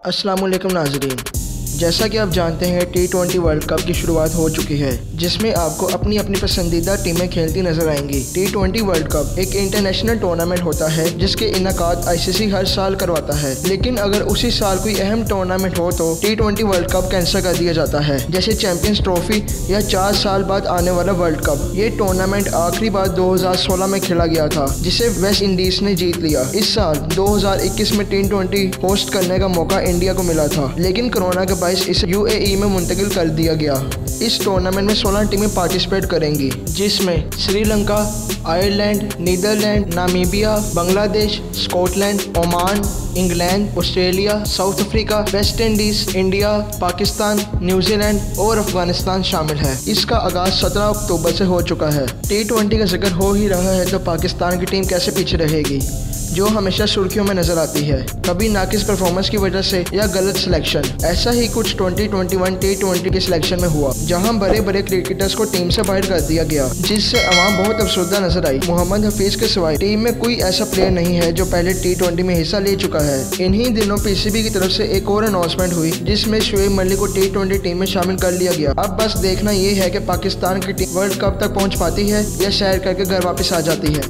अस्सलाम वालेकुम नाज़रीन, जैसा कि आप जानते हैं T20 वर्ल्ड कप की शुरुआत हो चुकी है, जिसमें आपको अपनी अपनी पसंदीदा टीमें खेलती नजर आएंगी। T20 वर्ल्ड कप एक इंटरनेशनल टूर्नामेंट होता है जिसके इनकाद ICC हर साल करवाता है, लेकिन अगर उसी साल कोई अहम टूर्नामेंट हो तो T20 वर्ल्ड कप कैंसिल कर दिया जाता है, जैसे चैंपियंस ट्रॉफी या 4 साल बाद आने वाला वर्ल्ड कप। ये टूर्नामेंट आखिरी बार 2016 में खेला गया था, जिसे वेस्ट इंडीज ने जीत लिया। इस साल 2021 में T20 होस्ट करने का मौका इंडिया को मिला था, लेकिन कोरोना के बायस इसे UAE में मुंतकिल कर दिया गया। इस टूर्नामेंट में 16 टीमें पार्टिसिपेट करेंगी, जिसमें Sri Lanka, Ireland, Netherlands, Namibia, Bangladesh, Scotland, Oman, England, Australia, south Africa, West Indies, India, Pakistan, New Zealand और अफगानिस्तान शामिल है। इसका आगाज 17 अक्टूबर से हो चुका है। T20 का जिक्र हो ही रहा है तो पाकिस्तान की टीम कैसे पीछे रहेगी, जो हमेशा सुर्खियों में नजर आती है, कभी नाकिस परफॉर्मेंस की वजह से या गलत सिलेक्शन। ऐसा ही कुछ 2021 T20 के सिलेक्शन में हुआ, जहां बड़े बड़े क्रिकेटर्स को टीम से बाहर कर दिया गया, जिससे अवाम बहुत अफसरदा नजर आई। मोहम्मद हफीज के सिवाय टीम में कोई ऐसा प्लेयर नहीं है जो पहले T20 में हिस्सा ले चुका है। इन्हीं दिनों PCB की तरफ से एक और अनाउंसमेंट हुई, जिसमें शुएब मलिक को T20 टीम में शामिल कर लिया गया। अब बस देखना ये है कि पाकिस्तान की टीम वर्ल्ड कप तक पहुँच पाती है या सैर करके घर वापस आ जाती है।